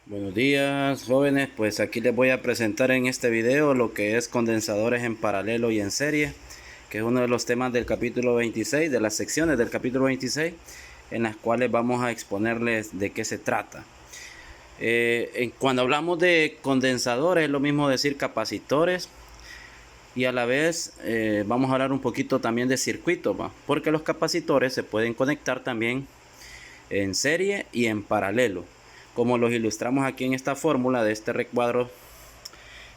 Buenos días, jóvenes. Pues aquí les voy a presentar en este video lo que es condensadores en paralelo y en serie, que es uno de los temas del capítulo 26, de las secciones del capítulo 26, en las cuales vamos a exponerles de qué se trata. Cuando hablamos de condensadores es lo mismo decir capacitores, y a la vez vamos a hablar un poquito también de circuitos, porque los capacitores se pueden conectar también en serie y en paralelo, como los ilustramos aquí en esta fórmula de este recuadro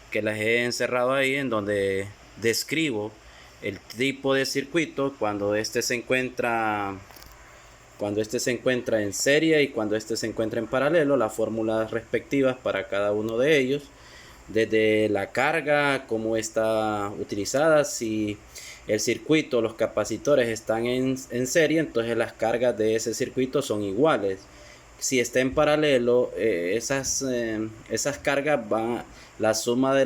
que las he encerrado ahí, en donde describo el tipo de circuito cuando este se encuentra en serie y cuando este se encuentra en paralelo, las fórmulas respectivas para cada uno de ellos, desde la carga, cómo está utilizada. Si el circuito, los capacitores están en serie, entonces las cargas de ese circuito son iguales. Si está en paralelo, esas cargas van, la suma de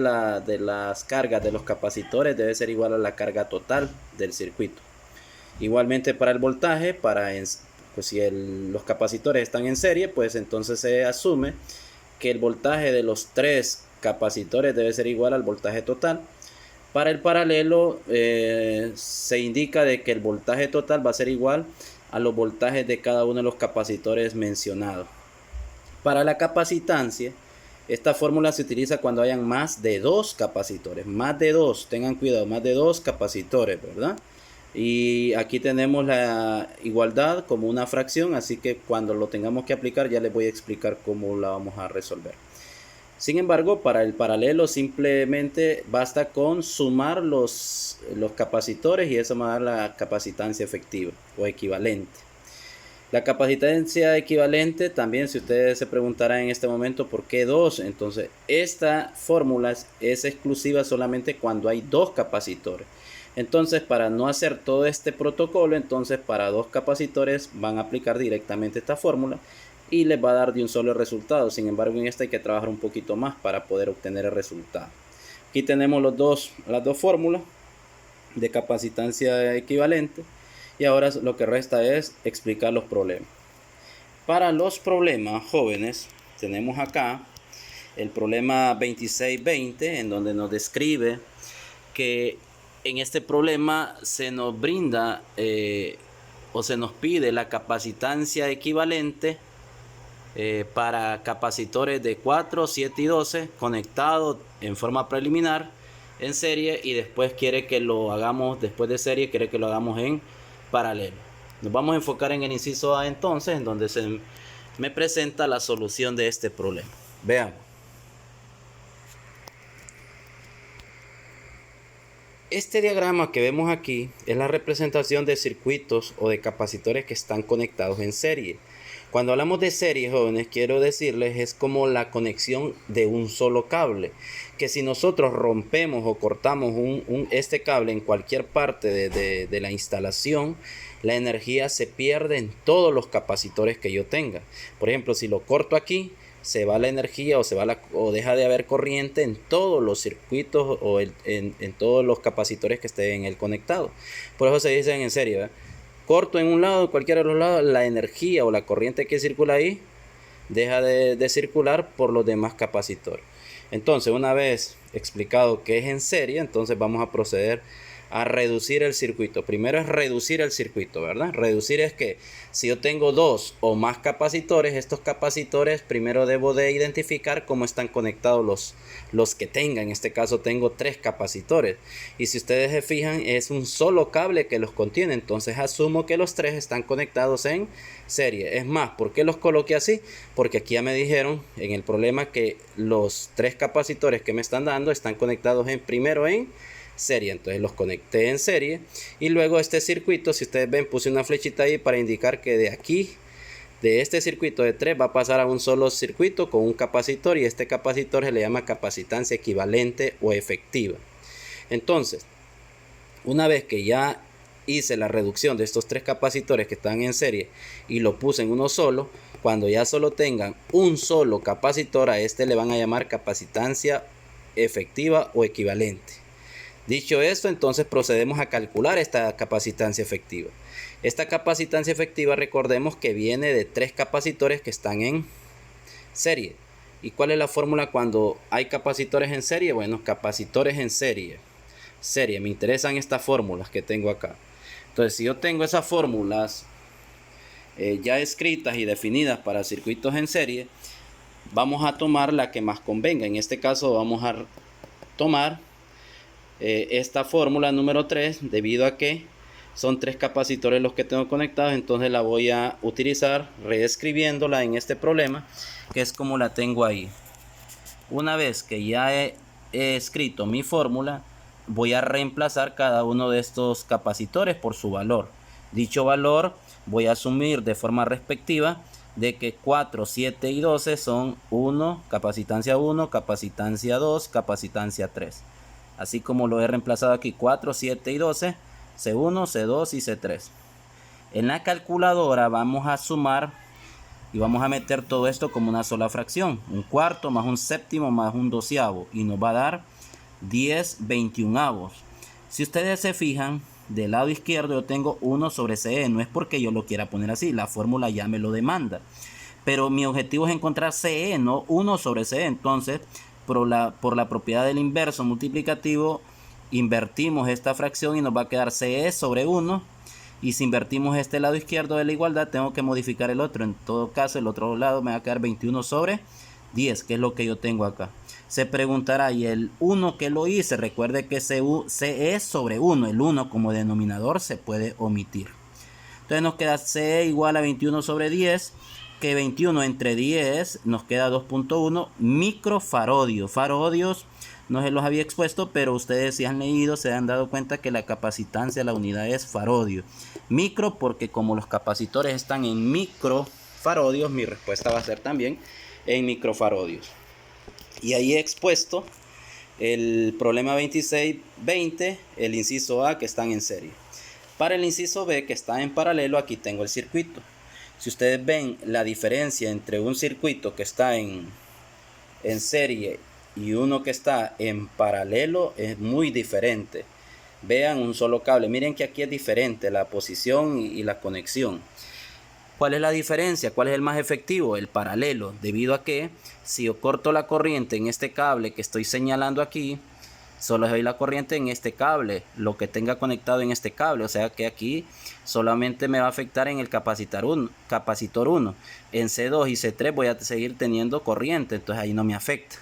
las cargas de los capacitores debe ser igual a la carga total del circuito. Igualmente para el voltaje, pues si los capacitores están en serie, pues entonces se asume que el voltaje de los tres capacitores debe ser igual al voltaje total. Para el paralelo se indica de que el voltaje total va a ser igual a los voltajes de cada uno de los capacitores mencionados. Para la capacitancia, esta fórmula se utiliza cuando hayan más de dos capacitores, más de dos, tengan cuidado, más de dos capacitores, ¿verdad? Y aquí tenemos la igualdad como una fracción, así que cuando lo tengamos que aplicar ya les voy a explicar cómo la vamos a resolver. Sin embargo, para el paralelo simplemente basta con sumar los capacitores y eso me va a dar la capacitancia efectiva o equivalente. La capacitancia equivalente también, si ustedes se preguntarán en este momento por qué dos, entonces esta fórmula es exclusiva solamente cuando hay dos capacitores. Entonces, para no hacer todo este protocolo, entonces para dos capacitores van a aplicar directamente esta fórmula y les va a dar de un solo resultado. Sin embargo, en esta hay que trabajar un poquito más para poder obtener el resultado. Aquí tenemos las dos fórmulas de capacitancia equivalente y ahora lo que resta es explicar los problemas. Para los problemas, jóvenes, tenemos acá el problema 2620, en donde nos describe que en este problema se nos brinda o se nos pide la capacitancia equivalente para capacitores de 4, 7 y 12 conectados en forma preliminar en serie, y después quiere que lo hagamos, después de serie quiere que lo hagamos en paralelo. Nos vamos a enfocar en el inciso A entonces, en donde se me presenta la solución de este problema. Veamos. Este diagrama que vemos aquí es la representación de circuitos o de capacitores que están conectados en serie. Cuando hablamos de serie, jóvenes, quiero decirles, es como la conexión de un solo cable, que si nosotros rompemos o cortamos este cable en cualquier parte de la instalación, la energía se pierde en todos los capacitores que yo tenga. Por ejemplo, si lo corto aquí, se va la energía o deja de haber corriente en todos los circuitos o en todos los capacitores que estén en el conectado. Por eso se dicen en serie, ¿verdad? Corto en un lado, en cualquiera de los lados, la energía o la corriente que circula ahí deja de circular por los demás capacitores. Entonces, una vez explicado qué es en serie, entonces vamos a proceder a reducir el circuito. Primero es reducir el circuito, ¿verdad? Reducir es que si yo tengo dos o más capacitores, estos capacitores primero debo de identificar cómo están conectados los que tenga. En este caso tengo tres capacitores y si ustedes se fijan es un solo cable que los contiene, entonces asumo que los tres están conectados en serie. Es más, ¿por qué los coloqué así? Porque aquí ya me dijeron en el problema que los tres capacitores que me están dando están conectados primero en serie, entonces los conecté en serie y luego este circuito, si ustedes ven, puse una flechita ahí para indicar que de aquí, de este circuito de 3 va a pasar a un solo circuito con un capacitor y este capacitor se le llama capacitancia equivalente o efectiva. Entonces, una vez que ya hice la reducción de estos tres capacitores que están en serie y lo puse en uno solo, cuando ya solo tengan un solo capacitor, a este le van a llamar capacitancia efectiva o equivalente. Dicho esto, entonces procedemos a calcular esta capacitancia efectiva. Esta capacitancia efectiva, recordemos que viene de tres capacitores que están en serie. ¿Y cuál es la fórmula cuando hay capacitores en serie? Bueno, capacitores en serie. Me interesan estas fórmulas que tengo acá. Entonces, si yo tengo esas fórmulas ya escritas y definidas para circuitos en serie, vamos a tomar la que más convenga. En este caso vamos a tomar esta fórmula número 3, debido a que son 3 capacitores los que tengo conectados. Entonces la voy a utilizar reescribiéndola en este problema, que es como la tengo ahí. Una vez que ya he escrito mi fórmula, voy a reemplazar cada uno de estos capacitores por su valor. Dicho valor voy a asumir de forma respectiva de que 4, 7 y 12 son 1, capacitancia 1, capacitancia 2, capacitancia 3. Así como lo he reemplazado aquí, 4, 7 y 12, C1, C2 y C3. En la calculadora vamos a sumar y vamos a meter todo esto como una sola fracción. Un cuarto más un séptimo más un doceavo. Y nos va a dar 10 veintiunavos. Si ustedes se fijan, del lado izquierdo yo tengo 1 sobre CE. No es porque yo lo quiera poner así, la fórmula ya me lo demanda. Pero mi objetivo es encontrar CE, no 1 sobre CE. Entonces, por la propiedad del inverso multiplicativo, invertimos esta fracción y nos va a quedar CE sobre 1. Y si invertimos este lado izquierdo de la igualdad, tengo que modificar el otro. En todo caso, el otro lado me va a quedar 21 sobre 10, que es lo que yo tengo acá. Se preguntará, ¿y el 1 que lo hice? Recuerde que CE sobre 1. El 1 como denominador se puede omitir. Entonces nos queda CE igual a 21 sobre 10. Que 21 entre 10 nos queda 2.1 microfarodios. Farodios no se los había expuesto, pero ustedes si han leído se han dado cuenta que la capacitancia de la unidad es farodio. Micro porque como los capacitores están en microfarodios, mi respuesta va a ser también en microfarodios. Y ahí he expuesto el problema 26-20, el inciso A, que están en serie. Para el inciso B, que está en paralelo, aquí tengo el circuito. Si ustedes ven la diferencia entre un circuito que está en serie y uno que está en paralelo, es muy diferente. Vean un solo cable. Miren que aquí es diferente la posición y la conexión. ¿Cuál es la diferencia? ¿Cuál es el más efectivo? El paralelo, debido a que si yo corto la corriente en este cable que estoy señalando aquí, solo doy la corriente en este cable, lo que tenga conectado en este cable. O sea que aquí solamente me va a afectar en el capacitor 1. En C2 y C3 voy a seguir teniendo corriente, entonces ahí no me afecta.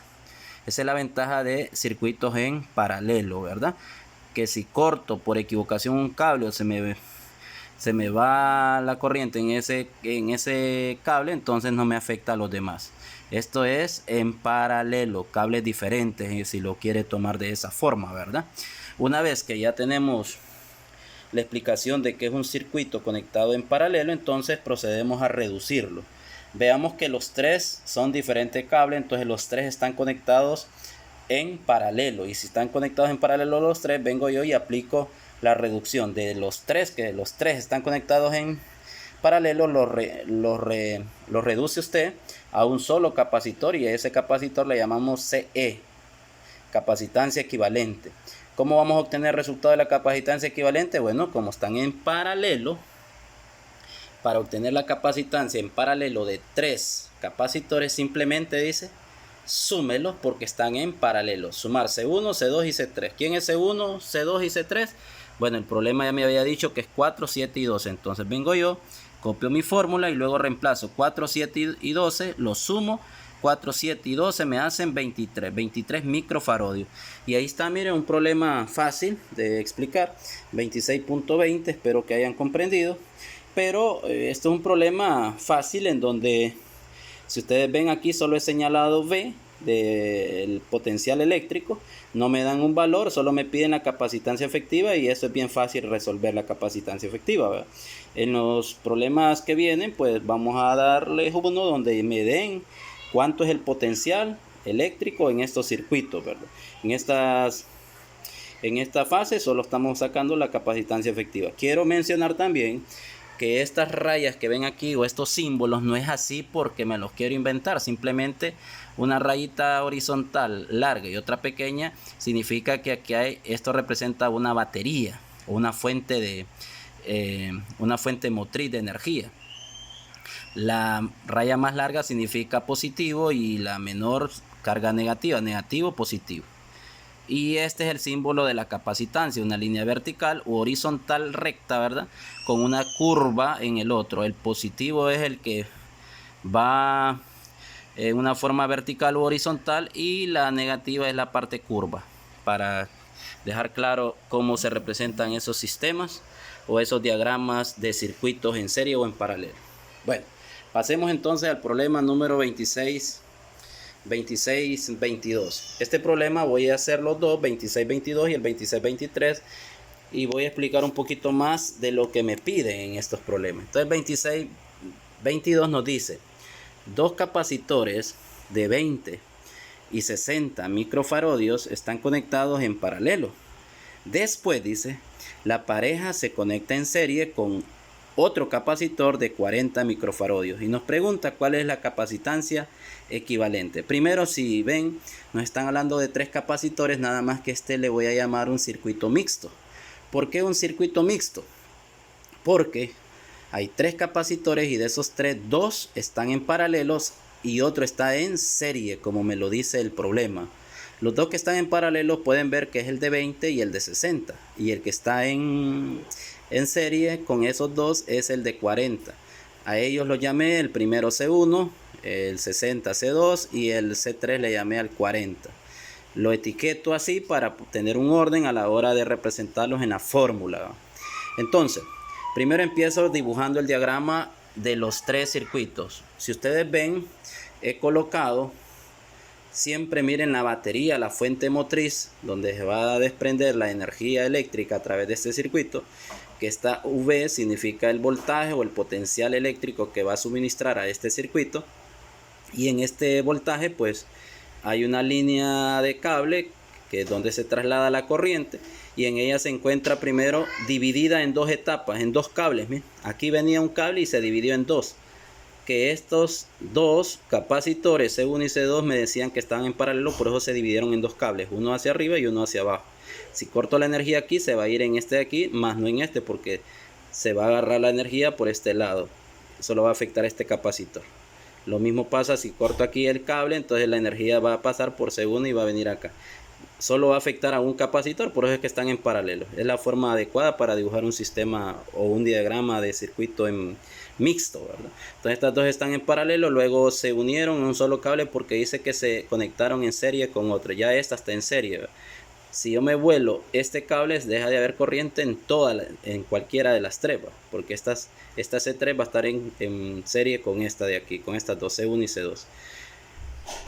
Esa es la ventaja de circuitos en paralelo, ¿verdad? Que si corto por equivocación un cable o se me va la corriente en ese cable, entonces no me afecta a los demás. Esto es en paralelo, cables diferentes, si lo quiere tomar de esa forma, ¿verdad? Una vez que ya tenemos la explicación de que es un circuito conectado en paralelo, entonces procedemos a reducirlo. Veamos que los 3 son diferentes cables, entonces los 3 están conectados en paralelo. Y si están conectados en paralelo los 3, vengo yo y aplico la reducción de los 3, que los 3 están conectados en paralelo, lo reduce usted a un solo capacitor y a ese capacitor le llamamos CE, capacitancia equivalente. ¿Cómo vamos a obtener el resultado de la capacitancia equivalente? Bueno, como están en paralelo, para obtener la capacitancia en paralelo de 3 capacitores, simplemente dice súmelos porque están en paralelo. Sumar C1, C2 y C3. ¿Quién es C1, C2 y C3? Bueno, el problema ya me había dicho que es 4, 7 y 12. Entonces vengo yo, copio mi fórmula y luego reemplazo 4, 7 y 12, lo sumo. 4, 7 y 12 me hacen 23 microfarodios. Y ahí está, miren, un problema fácil de explicar. 26.20, espero que hayan comprendido. Pero esto es un problema fácil en donde, si ustedes ven aquí, solo he señalado V del potencial eléctrico. No me dan un valor, solo me piden la capacitancia efectiva y eso es bien fácil resolver la capacitancia efectiva, ¿verdad? En los problemas que vienen, pues vamos a darles uno donde me den cuánto es el potencial eléctrico en estos circuitos, ¿verdad? En esta fase solo estamos sacando la capacitancia efectiva. Quiero mencionar también que estas rayas que ven aquí o estos símbolos no es así porque me los quiero inventar. Simplemente una rayita horizontal larga y otra pequeña significa que aquí esto representa una batería o una fuente motriz de energía. La raya más larga significa positivo y la menor carga negativa, negativo, positivo. Y este es el símbolo de la capacitancia, una línea vertical u horizontal recta, ¿verdad? Con una curva en el otro. El positivo es el que va en una forma vertical u horizontal y la negativa es la parte curva. Para dejar claro cómo se representan esos sistemas o esos diagramas de circuitos en serie o en paralelo. Bueno, pasemos entonces al problema número 2622. Este problema voy a hacer los dos, 2622 y el 2623, y voy a explicar un poquito más de lo que me piden en estos problemas. Entonces 2622 nos dice: dos capacitores de 20 y 60 microfaradios están conectados en paralelo. Después dice, la pareja se conecta en serie con otro capacitor de 40 microfaradios y nos pregunta cuál es la capacitancia equivalente. Primero, si ven, nos están hablando de tres capacitores, nada más que este le voy a llamar un circuito mixto. ¿Por qué un circuito mixto? Porque hay tres capacitores y de esos tres, dos están en paralelos y otro está en serie, como me lo dice el problema. Los dos que están en paralelo pueden ver que es el de 20 y el de 60. Y el que está en serie con esos dos es el de 40. A ellos los llamé el primero C1, el 60 C2 y el C3 le llamé al 40. Lo etiqueto así para tener un orden a la hora de representarlos en la fórmula. Entonces, primero empiezo dibujando el diagrama de los tres circuitos. Si ustedes ven, he colocado, siempre miren la batería, la fuente motriz, donde se va a desprender la energía eléctrica a través de este circuito, que esta V significa el voltaje o el potencial eléctrico que va a suministrar a este circuito. Y en este voltaje pues hay una línea de cable que es donde se traslada la corriente, y en ella se encuentra primero dividida en dos etapas, en dos cables. Miren, aquí venía un cable y se dividió en dos, que estos dos capacitores C1 y C2 me decían que estaban en paralelo, por eso se dividieron en dos cables, uno hacia arriba y uno hacia abajo. Si corto la energía aquí, se va a ir en este de aquí, más no en este, porque se va a agarrar la energía por este lado. Eso lo va a afectar a este capacitor. Lo mismo pasa si corto aquí el cable, entonces la energía va a pasar por C1 y va a venir acá. Solo va a afectar a un capacitor, por eso es que están en paralelo. Es la forma adecuada para dibujar un sistema o un diagrama de circuito en mixto, ¿verdad? Entonces estas dos están en paralelo, luego se unieron en un solo cable porque dice que se conectaron en serie con otro. Ya esta está en serie, ¿verdad? Si yo me vuelo este cable, deja de haber corriente en cualquiera de las tres, porque esta C3 va a estar en serie con esta de aquí, con estas dos, C1 y C2.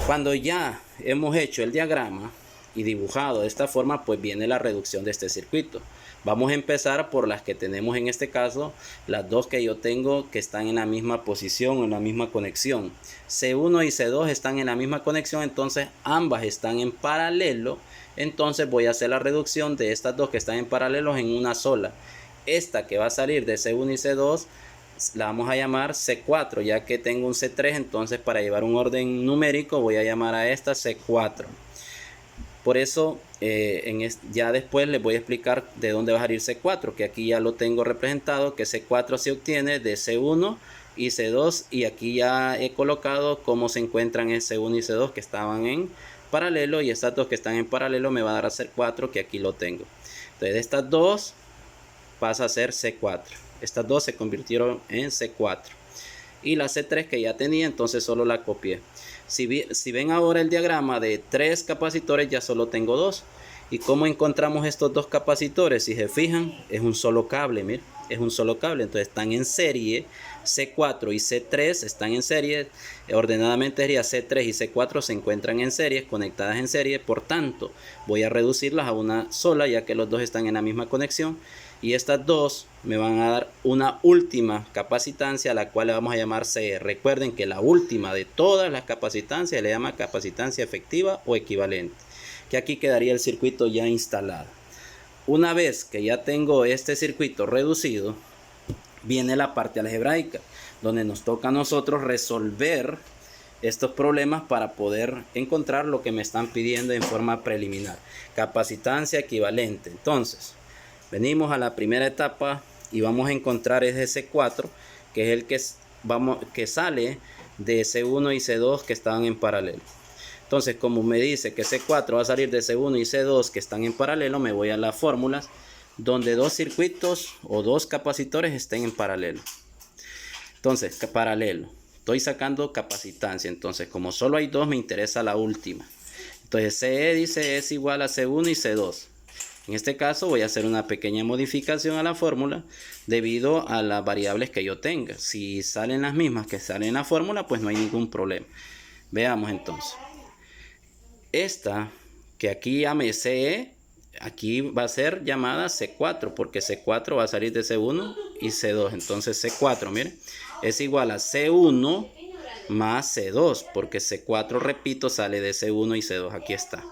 Cuando ya hemos hecho el diagrama y dibujado de esta forma, pues viene la reducción de este circuito. Vamos a empezar por las que tenemos en este caso, las dos que yo tengo que están en la misma posición, en la misma conexión. C1 y C2 están en la misma conexión, entonces ambas están en paralelo. Entonces voy a hacer la reducción de estas dos que están en paralelo en una sola. Esta que va a salir de C1 y C2 la vamos a llamar C4, ya que tengo un C3, entonces para llevar un orden numérico voy a llamar a esta C4. Por eso ya después les voy a explicar de dónde va a salir C4, que aquí ya lo tengo representado, que C4 se obtiene de C1 y C2, y aquí ya he colocado cómo se encuentran en C1 y C2 que estaban en paralelo, y estas dos que están en paralelo me va a dar a C4, que aquí lo tengo. Entonces de estas dos pasa a ser C4. Estas dos se convirtieron en C4. Y la C3 que ya tenía, entonces solo la copié. Si ven ahora el diagrama de tres capacitores, ya solo tengo dos. ¿Y cómo encontramos estos dos capacitores? Si se fijan, es un solo cable, miren, es un solo cable. Entonces están en serie, C4 y C3 están en serie. Ordenadamente sería C3 y C4 se encuentran en serie, conectadas en serie. Por tanto, voy a reducirlas a una sola, ya que los dos están en la misma conexión. Y estas dos me van a dar una última capacitancia, a la cual le vamos a llamar CE. Recuerden que la última de todas las capacitancias se le llama capacitancia efectiva o equivalente, que aquí quedaría el circuito ya instalado. Una vez que ya tengo este circuito reducido, viene la parte algebraica, donde nos toca a nosotros resolver estos problemas para poder encontrar lo que me están pidiendo en forma preliminar. Capacitancia equivalente. Entonces, venimos a la primera etapa y vamos a encontrar ese C4, que es el que que sale de C1 y C2 que estaban en paralelo. Entonces, como me dice que C4 va a salir de C1 y C2 que están en paralelo, me voy a las fórmulas donde dos circuitos o dos capacitores estén en paralelo. Entonces, paralelo. Estoy sacando capacitancia. Entonces, como solo hay dos, me interesa la última. Entonces, CE dice es igual a C1 y C2. En este caso voy a hacer una pequeña modificación a la fórmula debido a las variables que yo tenga. Si salen las mismas que salen en la fórmula, pues no hay ningún problema. Veamos entonces. Esta que aquí llame CE, aquí va a ser llamada C4 porque C4 va a salir de C1 y C2. Entonces C4, miren, es igual a C1 más C2 porque C4, repito, sale de C1 y C2. Aquí está.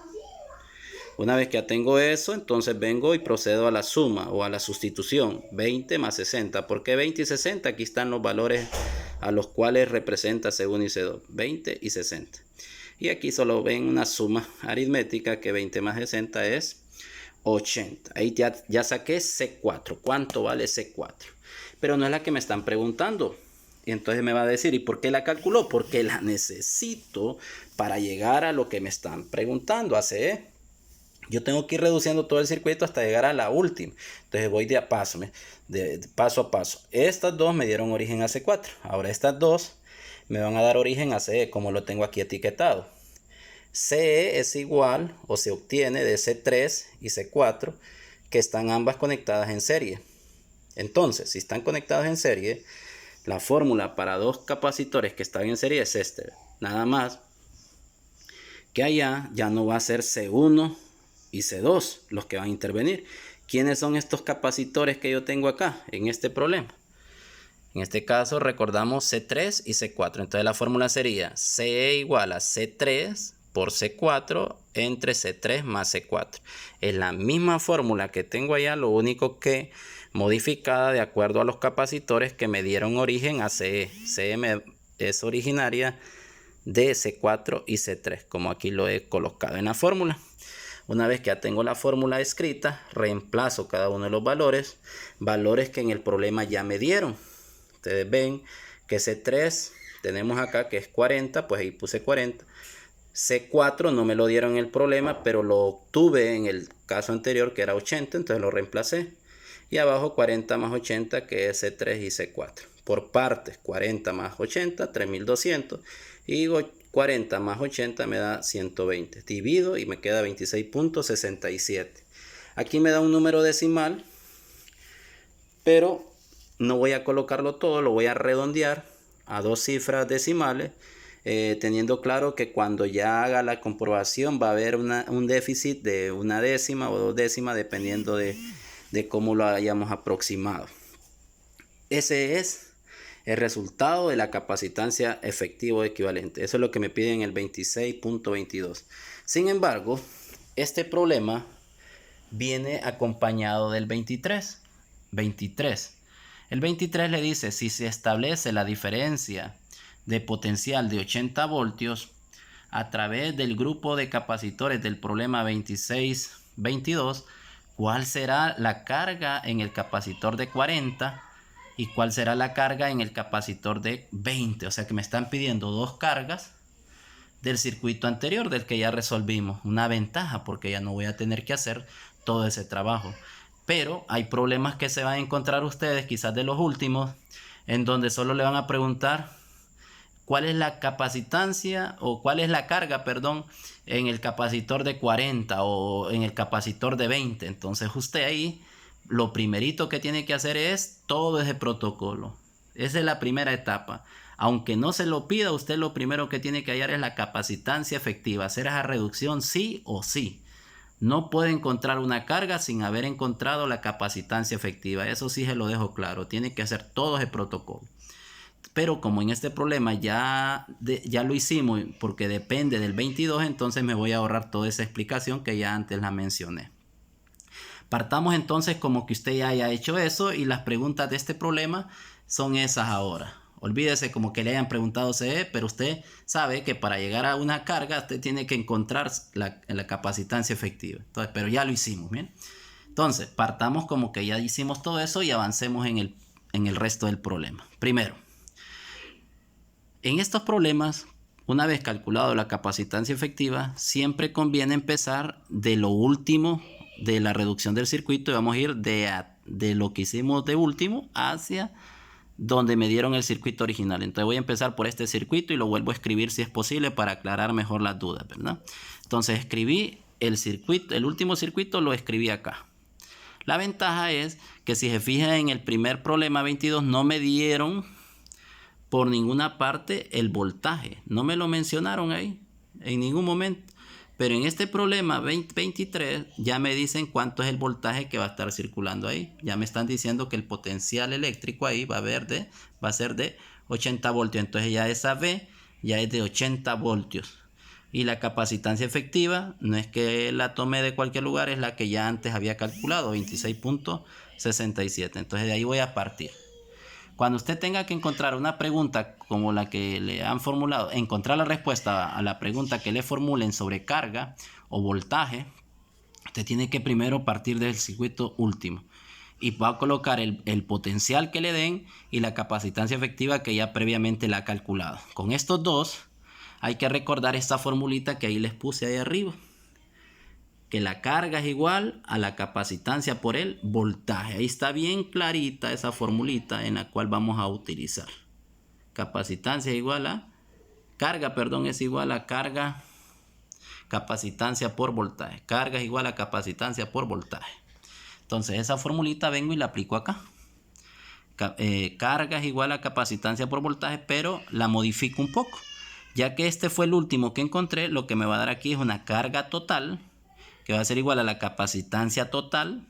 Una vez que ya tengo eso, entonces vengo y procedo a la suma o a la sustitución. 20 más 60. ¿Por qué 20 y 60? Aquí están los valores a los cuales representa C1 y C2. 20 y 60. Y aquí solo ven una suma aritmética que 20 más 60 es 80. Ahí ya saqué C4. ¿Cuánto vale C4? Pero no es la que me están preguntando. Y entonces me va a decir, ¿y por qué la calculó? Porque la necesito para llegar a lo que me están preguntando, a CE. Yo tengo que ir reduciendo todo el circuito hasta llegar a la última. Entonces voy de paso a paso. Estas dos me dieron origen a C4. Ahora estas dos me van a dar origen a CE, como lo tengo aquí etiquetado. CE es igual o se obtiene de C3 y C4, que están ambas conectadas en serie. Entonces, si están conectadas en serie, la fórmula para dos capacitores que están en serie es este. Nada más que allá ya no va a ser C1 y C2 los que van a intervenir. ¿Quiénes son estos capacitores que yo tengo acá en este problema? En este caso recordamos C3 y C4. Entonces la fórmula sería CE igual a C3 por C4 entre C3 más C4. Es la misma fórmula que tengo allá, lo único que modificada de acuerdo a los capacitores que me dieron origen a CE. CE es originaria de C4 y C3, como aquí lo he colocado en la fórmula. Una vez que ya tengo la fórmula escrita, reemplazo cada uno de los valores que en el problema ya me dieron. Ustedes ven que C3 tenemos acá que es 40, pues ahí puse 40. C4 no me lo dieron en el problema, pero lo obtuve en el caso anterior que era 80, entonces lo reemplacé. Y abajo 40 más 80 que es C3 y C4. Por partes, 40 más 80, 3200. Y 40 más 80 me da 120. Divido y me queda 26.67. Aquí me da un número decimal, pero no voy a colocarlo todo, lo voy a redondear a dos cifras decimales, teniendo claro que cuando ya haga la comprobación va a haber un déficit de una décima o dos décimas dependiendo de cómo lo hayamos aproximado. Ese es el resultado de la capacitancia efectivo equivalente. Eso es lo que me piden en el 26.22. Sin embargo, este problema viene acompañado del 23. El 23 le dice, si se establece la diferencia de potencial de 80 voltios a través del grupo de capacitores del problema 26-22, ¿cuál será la carga en el capacitor de 40 y cuál será la carga en el capacitor de 20? O sea que me están pidiendo dos cargas del circuito anterior del que ya resolvimos. Una ventaja porque ya no voy a tener que hacer todo ese trabajo. Pero hay problemas que se van a encontrar ustedes, quizás de los últimos, en donde solo le van a preguntar cuál es la capacitancia o cuál es la carga, perdón, en el capacitor de 40 o en el capacitor de 20. Entonces usted ahí lo primerito que tiene que hacer es todo ese protocolo. Esa es la primera etapa. Aunque no se lo pida, usted lo primero que tiene que hallar es la capacitancia efectiva, hacer esa reducción sí o sí. No puede encontrar una carga sin haber encontrado la capacitancia efectiva. Eso sí se lo dejo claro. Tiene que hacer todo ese protocolo. Pero como en este problema ya lo hicimos porque depende del 22, entonces me voy a ahorrar toda esa explicación que ya antes la mencioné. Partamos entonces como que usted ya haya hecho eso y las preguntas de este problema son esas ahora. Olvídese como que le hayan preguntado CE, pero usted sabe que para llegar a una carga usted tiene que encontrar la capacitancia efectiva. Entonces, pero ya lo hicimos, ¿bien? Entonces, partamos como que ya hicimos todo eso y avancemos en el resto del problema. Primero, En estos problemas, una vez calculado la capacitancia efectiva, siempre conviene empezar de lo último de la reducción del circuito y vamos a ir de lo que hicimos de último hacia donde me dieron el circuito original. Entonces voy a empezar por este circuito y lo vuelvo a escribir si es posible para aclarar mejor las dudas, ¿verdad? Entonces escribí el circuito, el último circuito lo escribí acá. La ventaja es que si se fijan en el primer problema 22 no me dieron por ninguna parte el voltaje. No me lo mencionaron ahí en ningún momento. Pero en este problema 23 ya me dicen cuánto es el voltaje que va a estar circulando ahí. Ya me están diciendo que el potencial eléctrico ahí va a ser de 80 voltios. Entonces ya esa V ya es de 80 voltios. Y la capacitancia efectiva no es que la tomé de cualquier lugar, es la que ya antes había calculado, 26.67. Entonces de ahí voy a partir. Cuando usted tenga que encontrar una pregunta como la que le han formulado, encontrar la respuesta a la pregunta que le formulen sobre carga o voltaje, usted tiene que primero partir del circuito último y va a colocar el potencial que le den y la capacitancia efectiva que ya previamente la ha calculado. Con estos dos hay que recordar esta formulita que ahí les puse ahí arriba, que la carga es igual a la capacitancia por el voltaje. Ahí está bien clarita esa formulita en la cual vamos a utilizar. Capacitancia es igual a carga, es igual a carga, capacitancia por voltaje. Carga es igual a capacitancia por voltaje. Entonces esa formulita vengo y la aplico acá. Carga es igual a capacitancia por voltaje, pero la modifico un poco. Ya que este fue el último que encontré, lo que me va a dar aquí es una carga total que va a ser igual a la capacitancia total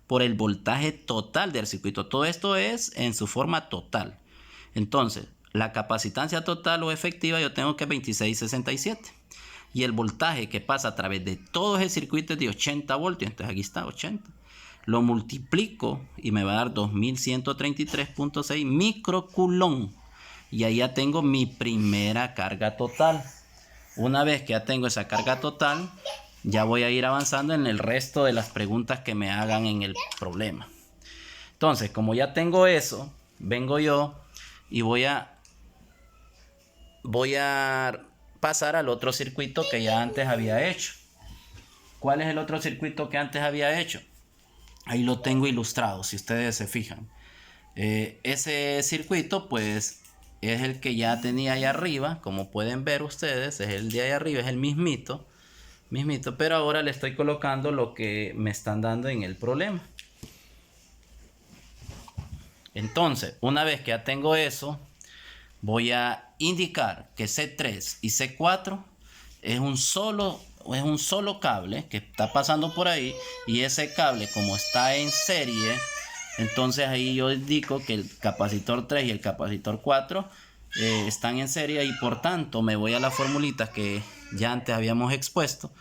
por el voltaje total del circuito. Todo esto es en su forma total. Entonces, la capacitancia total o efectiva yo tengo que 26.67. Y el voltaje que pasa a través de todo el circuito es de 80 voltios. Entonces aquí está 80. Lo multiplico y me va a dar 2133.6 microcoulomb. Y ahí ya tengo mi primera carga total. Una vez que ya tengo esa carga total, ya voy a ir avanzando en el resto de las preguntas que me hagan en el problema. Entonces, como ya tengo eso, vengo yo y voy a pasar al otro circuito que ya antes había hecho. ¿Cuál es el otro circuito que antes había hecho? Ahí lo tengo ilustrado, si ustedes se fijan. Ese circuito, pues, es el que ya tenía ahí arriba. Como pueden ver ustedes, es el de ahí arriba, es el mismito, pero ahora le estoy colocando lo que me están dando en el problema. Entonces, una vez que ya tengo eso, voy a indicar que C3 y C4 es un solo cable que está pasando por ahí, y ese cable, como está en serie, entonces ahí yo indico que el capacitor 3 y el capacitor 4 están en serie, y por tanto me voy a las formulitas que ya antes habíamos expuesto,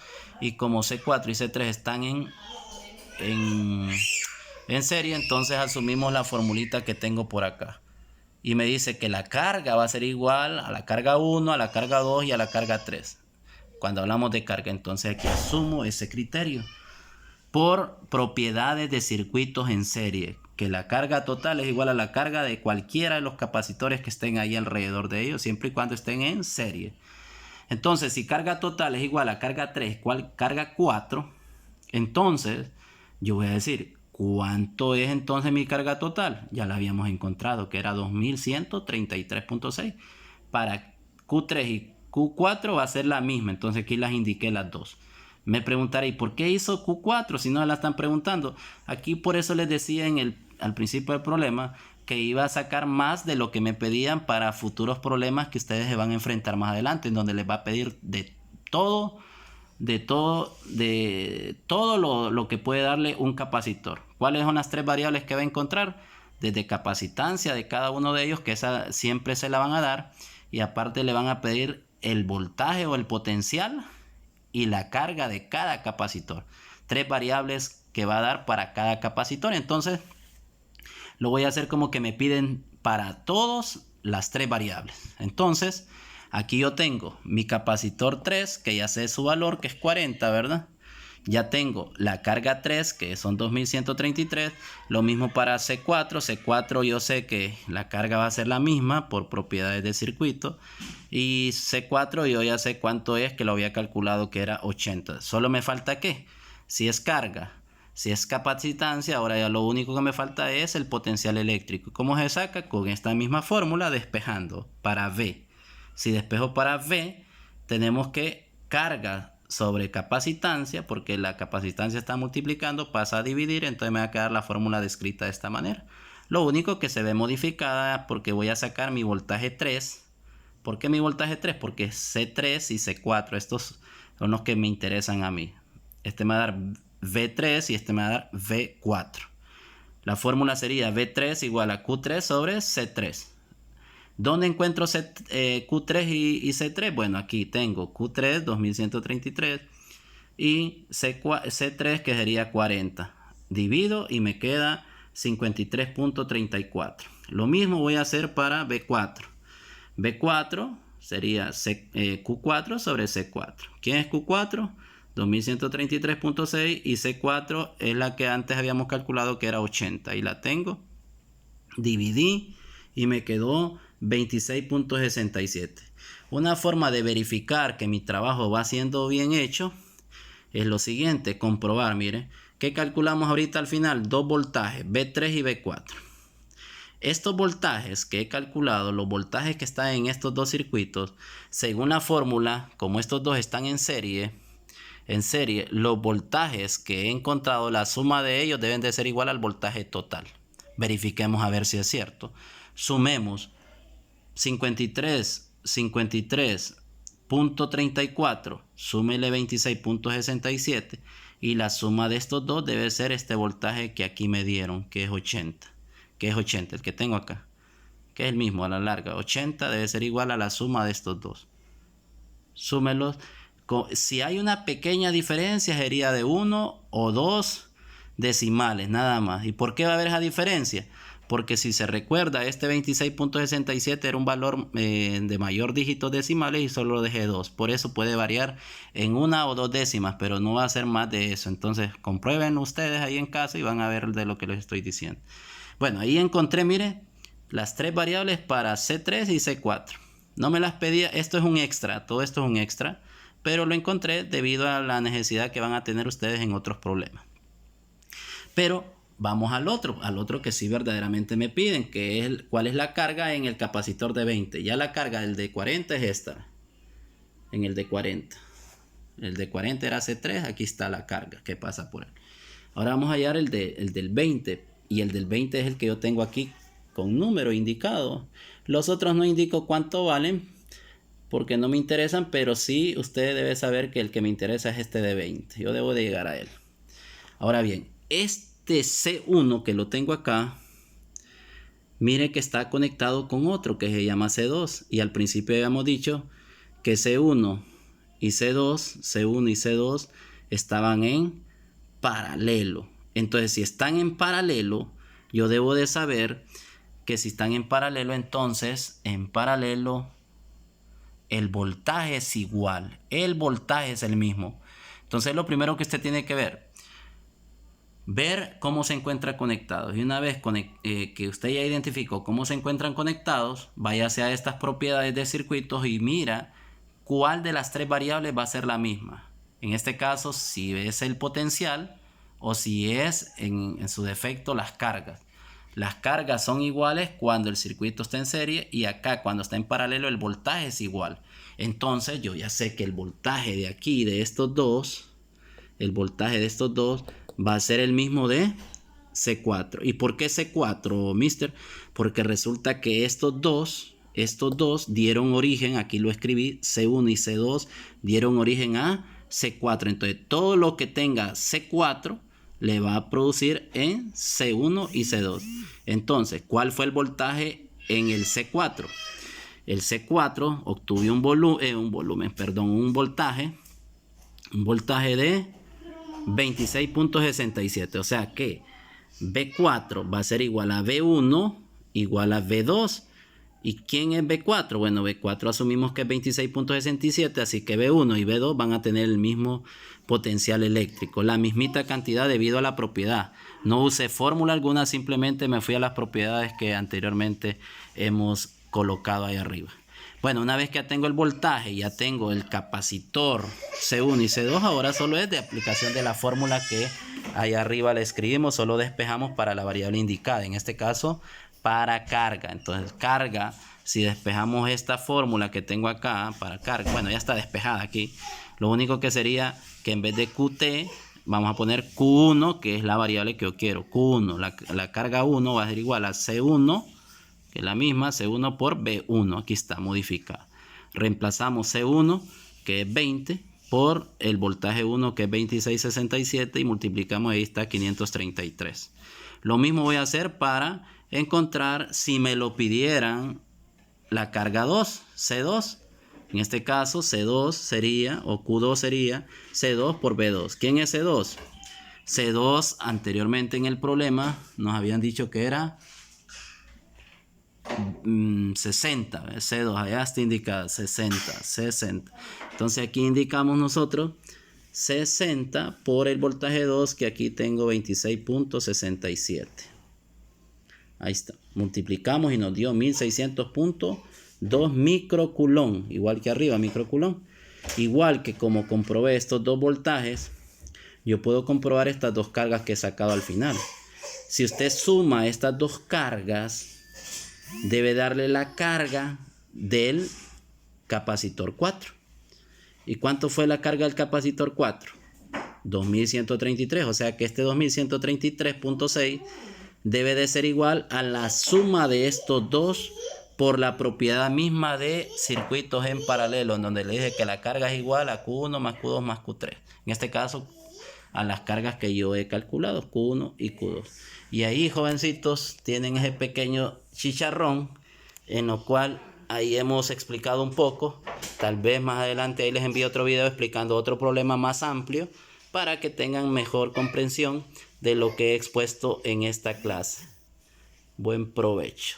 y como C4 y C3 están en serie, entonces asumimos la formulita que tengo por acá. Y me dice que la carga va a ser igual a la carga 1, a la carga 2 y a la carga 3. Cuando hablamos de carga, entonces aquí asumo ese criterio por propiedades de circuitos en serie, que la carga total es igual a la carga de cualquiera de los capacitores que estén ahí alrededor de ellos, siempre y cuando estén en serie. Entonces, si carga total es igual a carga 3, carga 4, entonces yo voy a decir, ¿cuánto es entonces mi carga total? Ya la habíamos encontrado, que era 2133.6. Para Q3 y Q4 va a ser la misma, entonces aquí las indiqué las dos. Me preguntaréis, ¿por qué hizo Q4 si no la están preguntando? Aquí por eso les decía al principio del problema que iba a sacar más de lo que me pedían para futuros problemas que ustedes se van a enfrentar más adelante, en donde les va a pedir de todo lo que puede darle un capacitor. ¿Cuáles son las tres variables que va a encontrar? Desde capacitancia de cada uno de ellos, que esa siempre se la van a dar, y aparte le van a pedir el voltaje o el potencial y la carga de cada capacitor. Tres variables que va a dar para cada capacitor. Entonces lo voy a hacer como que me piden para todos las tres variables. Entonces aquí yo tengo mi capacitor 3, que ya sé su valor, que es 40, ¿verdad? Ya tengo la carga 3, que son 2133. Lo mismo para C4. C4 yo sé que la carga va a ser la misma por propiedades de circuito. Y C4 yo ya sé cuánto es, que lo había calculado que era 80. Solo me falta ¿qué? Si es carga, si es capacitancia, ahora ya lo único que me falta es el potencial eléctrico. ¿Cómo se saca? Con esta misma fórmula, despejando para V. Si despejo para V, tenemos que carga sobre capacitancia, porque la capacitancia está multiplicando, pasa a dividir, entonces me va a quedar la fórmula descrita de esta manera. Lo único que se ve modificada porque voy a sacar mi voltaje 3. ¿Por qué mi voltaje 3? Porque C3 y C4, estos son los que me interesan a mí. Este me va a dar V3 y este me va a dar V4. La fórmula sería V3 igual a Q3 sobre C3. ¿Dónde encuentro Q3 y C3? Bueno, aquí tengo Q3, 2133, y C3, que sería 40. Divido y me queda 53.34. Lo mismo voy a hacer para B4. B4 sería Q4 sobre C4. ¿Quién es Q4? 2133.6, y C4 es la que antes habíamos calculado que era 80. Y la tengo. Dividí y me quedó 26.67. Una forma de verificar que mi trabajo va siendo bien hecho es lo siguiente: comprobar. Mire, ¿qué calculamos ahorita al final? Dos voltajes, B3 y B4. Estos voltajes que he calculado, los voltajes que están en estos dos circuitos, según la fórmula, como estos dos están en serie, los voltajes que he encontrado, la suma de ellos deben de ser igual al voltaje total. Verifiquemos a ver si es cierto. Sumemos 53.34, súmele 26.67, y la suma de estos dos debe ser este voltaje que aquí me dieron, que es 80. Que es 80, el que tengo acá, que es el mismo a la larga. 80 debe ser igual a la suma de estos dos. Súmelos. Si hay una pequeña diferencia, sería de 1 o 2 decimales, nada más. ¿Y por qué va a haber esa diferencia? Porque si se recuerda, este 26.67 era un valor de mayor dígitos decimales y solo lo dejé 2. Por eso puede variar en 1 o 2 décimas, pero no va a ser más de eso. Entonces, comprueben ustedes ahí en casa y van a ver de lo que les estoy diciendo. Bueno, ahí encontré, mire, las tres variables para C3 y C4. No me las pedía, esto es un extra, todo esto es un extra, pero lo encontré debido a la necesidad que van a tener ustedes en otros problemas. Pero vamos al otro que sí verdaderamente me piden, que es cuál es la carga en el capacitor de 20. Ya la carga del de 40 es esta, en el de 40. El de 40 era C3, aquí está la carga que pasa por él. Ahora vamos a hallar el del 20. Y el del 20 es el que yo tengo aquí con número indicado. Los otros no indico cuánto valen porque no me interesan, pero sí usted debe saber que el que me interesa es este de 20. Yo debo de llegar a él. Ahora bien, este C1 que lo tengo acá, mire que está conectado con otro que se llama C2. Y al principio habíamos dicho que C1 y C2 estaban en paralelo. Entonces, si están en paralelo, yo debo de saber que si están en paralelo, entonces en paralelo el voltaje es igual. El voltaje es el mismo. Entonces, lo primero que usted tiene que ver cómo se encuentran conectados. Y una vez que usted ya identificó cómo se encuentran conectados, váyase a estas propiedades de circuitos y mira cuál de las tres variables va a ser la misma. En este caso, si es el potencial, o si es en su defecto las cargas. Las cargas son iguales cuando el circuito está en serie, y acá cuando está en paralelo el voltaje es igual. Entonces yo ya sé que el voltaje de aquí, de estos dos, el voltaje de estos dos va a ser el mismo de C4. ¿Y por qué C4, mister? Porque resulta que estos dos dieron origen, aquí lo escribí, C1 y C2 dieron origen a C4. Entonces todo lo que tenga C4 le va a producir en C1 y C2. Entonces, ¿cuál fue el voltaje en el C4? El C4 obtuvo un voltaje de 26.67. O sea que B4 va a ser igual a B1 igual a B2 ¿Y quién es B4? Bueno, B4 asumimos que es 26.67, así que B1 y B2 van a tener el mismo potencial eléctrico, la mismita cantidad debido a la propiedad. No usé fórmula alguna, simplemente me fui a las propiedades que anteriormente hemos colocado ahí arriba. Bueno, una vez que ya tengo el voltaje, ya tengo el capacitor C1 y C2, ahora solo es de aplicación de la fórmula que ahí arriba le escribimos, solo despejamos para la variable indicada, en este caso para carga. Entonces carga, si despejamos esta fórmula que tengo acá para carga, bueno, ya está despejada aquí, lo único que sería que en vez de QT vamos a poner Q1, que es la variable que yo quiero. Q1, la carga 1 va a ser igual a C1, que es la misma, C1 por B1, aquí está modificada. Reemplazamos C1, que es 20, por el voltaje 1, que es 2667, y multiplicamos, ahí está 533. Lo mismo voy a hacer para encontrar, si me lo pidieran, la carga 2, C2. En este caso, C2 sería, o Q2 sería, C2 por B2. ¿Quién es C2? C2, anteriormente en el problema, nos habían dicho que era 60. C2, allá está indicado 60. Entonces aquí indicamos nosotros 60 por el voltaje 2, que aquí tengo 26.67. Ahí está. Multiplicamos y nos dio 1600.2 microcoulomb. Igual que arriba, microcoulomb. Igual que como comprobé estos dos voltajes, yo puedo comprobar estas dos cargas que he sacado al final. Si usted suma estas dos cargas, debe darle la carga del capacitor 4. ¿Y cuánto fue la carga del capacitor 4? 2133. O sea que este 2133.6 debe de ser igual a la suma de estos dos por la propiedad misma de circuitos en paralelo, en donde le dije que la carga es igual a Q1 más Q2 más Q3. En este caso, a las cargas que yo he calculado, Q1 y Q2. Y ahí, jovencitos, tienen ese pequeño chicharrón en lo cual ahí hemos explicado un poco. Tal vez más adelante ahí les envío otro video explicando otro problema más amplio para que tengan mejor comprensión de lo que he expuesto en esta clase. Buen provecho.